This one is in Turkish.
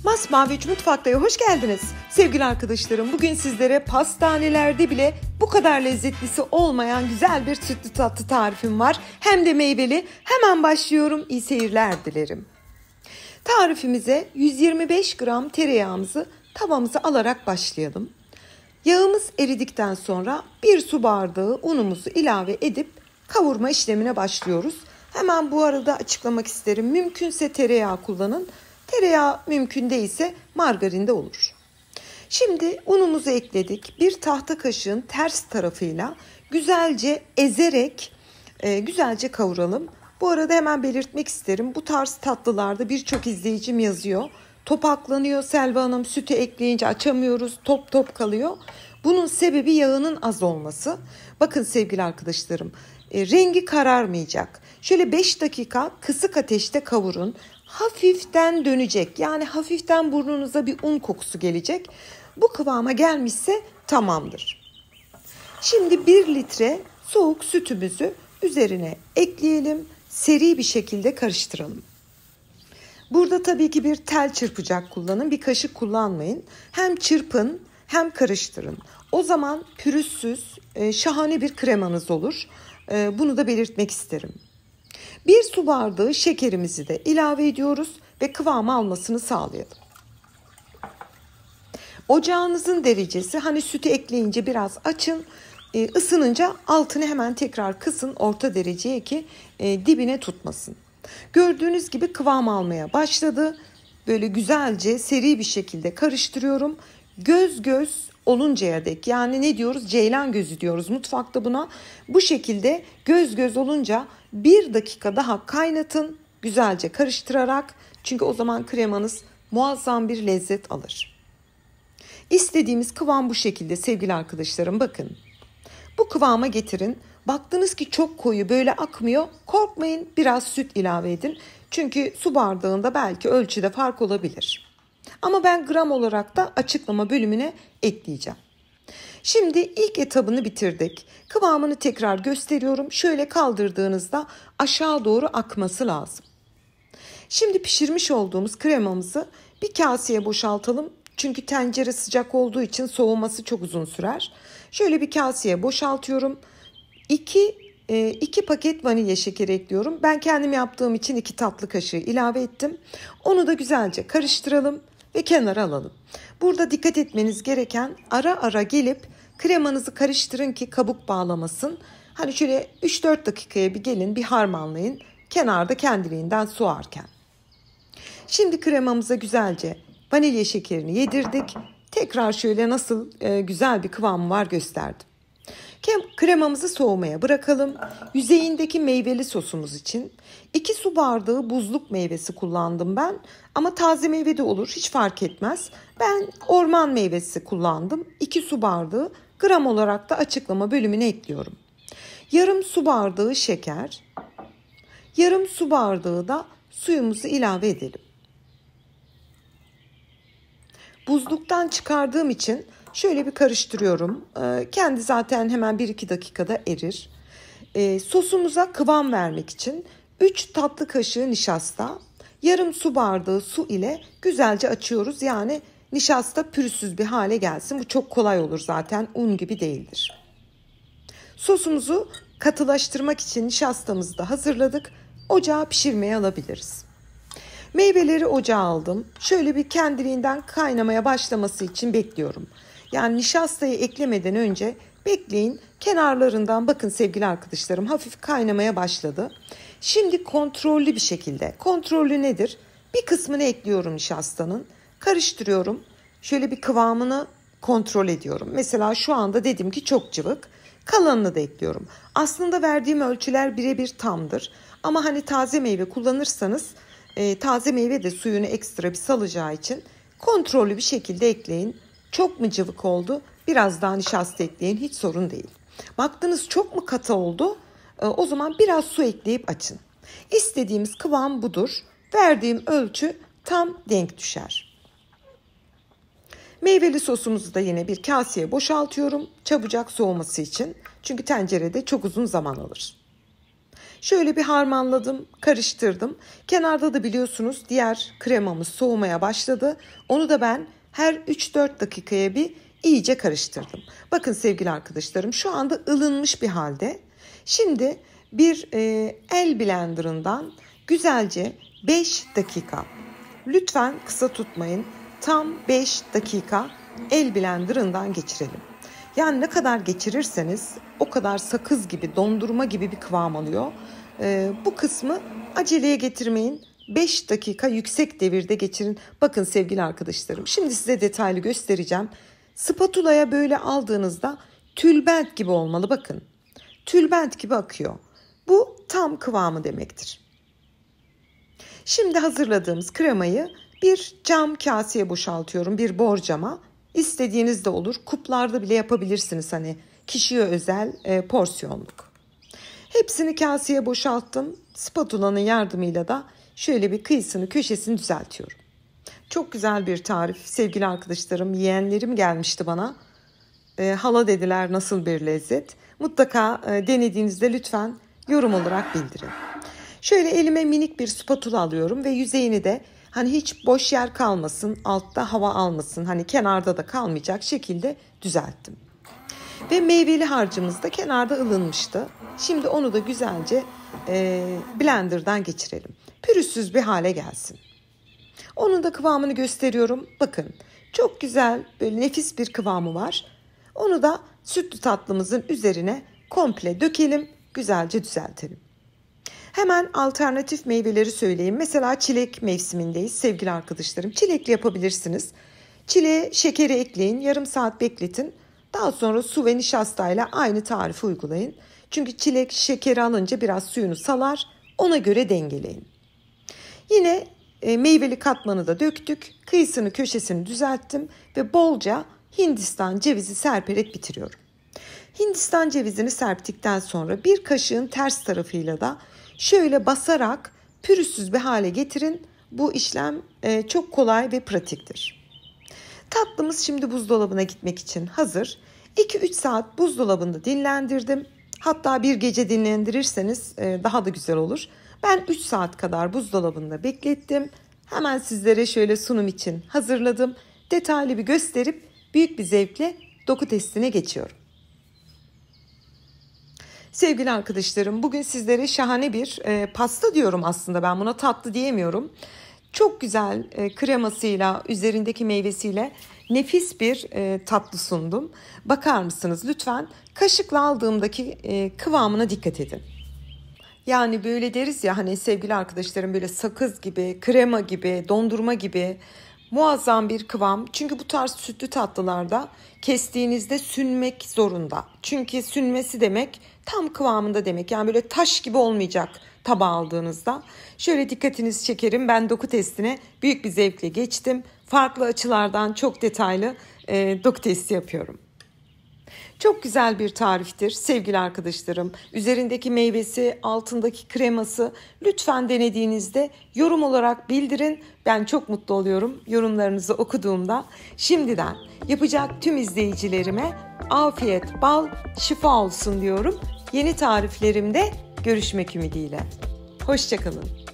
Masmavi Mutfakta'ya hoş geldiniz. Sevgili arkadaşlarım, bugün sizlere pastanelerde bile bu kadar lezzetlisi olmayan güzel bir sütlü tatlı tarifim var. Hem de meyveli. Hemen başlıyorum. İyi seyirler dilerim. Tarifimize 125 gram tereyağımızı tavamıza alarak başlayalım. Yağımız eridikten sonra 1 su bardağı unumuzu ilave edip kavurma işlemine başlıyoruz. Hemen bu arada açıklamak isterim. Mümkünse tereyağı kullanın. Tereyağı mümkün değilse margarin de olur. Şimdi unumuzu ekledik. Bir tahta kaşığın ters tarafıyla güzelce ezerek güzelce kavuralım. Bu arada hemen belirtmek isterim. Bu tarz tatlılarda birçok izleyicim yazıyor. Topaklanıyor Selva Hanım, sütü ekleyince açamıyoruz, top top kalıyor. Bunun sebebi yağının az olması. Bakın sevgili arkadaşlarım, rengi kararmayacak. Şöyle 5 dakika kısık ateşte kavurun. Hafiften dönecek. Yani hafiften burnunuza bir un kokusu gelecek. Bu kıvama gelmişse tamamdır. Şimdi 1 litre soğuk sütümüzü üzerine ekleyelim. Seri bir şekilde karıştıralım. Burada tabii ki bir tel çırpacak kullanın. Bir kaşık kullanmayın. Hem çırpın hem karıştırın. O zaman pürüzsüz, şahane bir kremanız olur. Bunu da belirtmek isterim. 1 su bardağı şekerimizi de ilave ediyoruz ve kıvamı almasını sağlayalım. Ocağınızın derecesi, hani sütü ekleyince biraz açın, ısınınca altını hemen tekrar kısın orta dereceye ki dibine tutmasın. Gördüğünüz gibi kıvam almaya başladı. Böyle güzelce seri bir şekilde karıştırıyorum. Göz göz oluncaya dek, yani ne diyoruz, ceylan gözü diyoruz mutfakta buna. Bu şekilde göz göz olunca 1 dakika daha kaynatın güzelce karıştırarak, çünkü o zaman kremanız muazzam bir lezzet alır. İstediğimiz kıvam bu şekilde sevgili arkadaşlarım, bakın. Bu kıvama getirin. Baktınız ki çok koyu, böyle akmıyor, korkmayın, biraz süt ilave edin. Çünkü su bardağında belki ölçüde fark olabilir. Ama ben gram olarak da açıklama bölümüne ekleyeceğim. Şimdi ilk etabını bitirdik. Kıvamını tekrar gösteriyorum. Şöyle kaldırdığınızda aşağı doğru akması lazım. Şimdi pişirmiş olduğumuz kremamızı bir kaseye boşaltalım. Çünkü tencere sıcak olduğu için soğuması çok uzun sürer. Şöyle bir kaseye boşaltıyorum. 2 paket vanilya şekeri ekliyorum. Ben kendim yaptığım için 2 tatlı kaşığı ilave ettim. Onu da güzelce karıştıralım ve kenara alalım. Burada dikkat etmeniz gereken, ara ara gelip kremanızı karıştırın ki kabuk bağlamasın. Hani şöyle 3-4 dakikaya bir gelin, bir harmanlayın. Kenarda kendiliğinden soğarken. Şimdi kremamıza güzelce vanilya şekerini yedirdik. Tekrar şöyle nasıl güzel bir kıvamı var gösterdim. Kremamızı soğumaya bırakalım. Yüzeyindeki meyveli sosumuz için 2 su bardağı buzluk meyvesi kullandım ben. Ama taze meyve de olur, hiç fark etmez. Ben orman meyvesi kullandım. 2 su bardağı, gram olarak da açıklama bölümüne ekliyorum. Yarım su bardağı şeker. Yarım su bardağı da suyumuzu ilave edelim. Buzluktan çıkardığım için şöyle bir karıştırıyorum. Kendi zaten hemen 1-2 dakikada erir. Sosumuza kıvam vermek için 3 tatlı kaşığı nişasta, yarım su bardağı su ile güzelce açıyoruz. Yani nişasta pürüzsüz bir hale gelsin. Bu çok kolay olur zaten, un gibi değildir. Sosumuzu katılaştırmak için nişastamızı da hazırladık. Ocağa pişirmeye alabiliriz. Meyveleri ocağa aldım. Şöyle bir kendiliğinden kaynamaya başlaması için bekliyorum. Yani nişastayı eklemeden önce bekleyin. Kenarlarından bakın sevgili arkadaşlarım, hafif kaynamaya başladı. Şimdi kontrollü bir şekilde. Kontrollü nedir? Bir kısmını ekliyorum nişastanın. Karıştırıyorum. Şöyle bir kıvamını kontrol ediyorum. Mesela şu anda dedim ki çok cıvık. Kalanını da ekliyorum. Aslında verdiğim ölçüler birebir tamdır. Ama hani taze meyve kullanırsanız taze meyve de suyunu ekstra bir salacağı için kontrollü bir şekilde ekleyin. Çok mu cıvık oldu? Biraz daha nişasta ekleyin. Hiç sorun değil. Baktınız çok mu katı oldu? O zaman biraz su ekleyip açın. İstediğimiz kıvam budur. Verdiğim ölçü tam denk düşer. Meyveli sosumuzu da yine bir kaseye boşaltıyorum. Çabucak soğuması için. Çünkü tencerede çok uzun zaman alır. Şöyle bir harmanladım, karıştırdım. Kenarda da biliyorsunuz diğer kremamız soğumaya başladı. Onu da ben her 3-4 dakikaya bir iyice karıştırdım. Bakın sevgili arkadaşlarım, şu anda ılınmış bir halde. Şimdi bir el blenderından güzelce 5 dakika, lütfen kısa tutmayın, tam 5 dakika el blenderından geçirelim. Yani ne kadar geçirirseniz o kadar sakız gibi, dondurma gibi bir kıvam alıyor. Bu kısmı aceleye getirmeyin. 5 dakika yüksek devirde geçirin. Bakın sevgili arkadaşlarım, şimdi size detaylı göstereceğim. Spatula'ya böyle aldığınızda tülbent gibi olmalı, bakın. Tülbent gibi akıyor. Bu tam kıvamı demektir. Şimdi hazırladığımız kremayı bir cam kaseye boşaltıyorum, bir borcama. İstediğiniz de olur. Kuplarda bile yapabilirsiniz, hani kişiye özel porsiyonluk. Hepsini kaseye boşalttım. Spatulanın yardımıyla da şöyle bir kıyısını, köşesini düzeltiyorum. Çok güzel bir tarif sevgili arkadaşlarım. Yeğenlerim gelmişti bana. Hala dediler, nasıl bir lezzet. Mutlaka denediğinizde lütfen yorum olarak bildirin. Şöyle elime minik bir spatula alıyorum ve yüzeyini de hani hiç boş yer kalmasın, altta hava almasın, hani kenarda da kalmayacak şekilde düzelttim. Ve meyveli harcımız da kenarda ılınmıştı. Şimdi onu da güzelce blenderdan geçirelim. Pürüzsüz bir hale gelsin. Onun da kıvamını gösteriyorum. Bakın, çok güzel, böyle nefis bir kıvamı var. Onu da sütlü tatlımızın üzerine komple dökelim, güzelce düzeltelim. Hemen alternatif meyveleri söyleyeyim. Mesela çilek mevsimindeyiz sevgili arkadaşlarım. Çilekli yapabilirsiniz. Çileğe şekeri ekleyin, yarım saat bekletin. Daha sonra su ve nişastayla aynı tarifi uygulayın. Çünkü çilek şekeri alınca biraz suyunu salar. Ona göre dengeleyin. Yine meyveli katmanı da döktük. Kıyısını, köşesini düzelttim ve bolca Hindistan cevizi serperek bitiriyorum. Hindistan cevizini serptikten sonra bir kaşığın ters tarafıyla da şöyle basarak pürüzsüz bir hale getirin. Bu işlem çok kolay ve pratiktir. Tatlımız şimdi buzdolabına gitmek için hazır. 2-3 saat buzdolabında dinlendirdim. Hatta bir gece dinlendirirseniz daha da güzel olur. Ben 3 saat kadar buzdolabında beklettim. Hemen sizlere şöyle sunum için hazırladım. Detaylı bir gösterip büyük bir zevkle doku testine geçiyorum. Sevgili arkadaşlarım, bugün sizlere şahane bir pasta diyorum aslında, ben buna tatlı diyemiyorum. Çok güzel kremasıyla, üzerindeki meyvesiyle nefis bir tatlı sundum. Bakar mısınız lütfen? Kaşıkla aldığımdaki kıvamına dikkat edin. Yani böyle deriz ya hani sevgili arkadaşlarım, böyle sakız gibi, krema gibi, dondurma gibi muazzam bir kıvam. Çünkü bu tarz sütlü tatlılarda kestiğinizde sünmek zorunda. Çünkü sünmesi demek tam kıvamında demek. Yani böyle taş gibi olmayacak tabağa aldığınızda. Şöyle dikkatinizi çekerim. Ben doku testine büyük bir zevkle geçtim. Farklı açılardan çok detaylı doku testi yapıyorum. Çok güzel bir tariftir sevgili arkadaşlarım. Üzerindeki meyvesi, altındaki kreması lütfen denediğinizde yorum olarak bildirin. Ben çok mutlu oluyorum yorumlarınızı okuduğumda. Şimdiden yapacak tüm izleyicilerime afiyet, bal, şifa olsun diyorum. Yeni tariflerimde görüşmek ümidiyle. Hoşça kalın.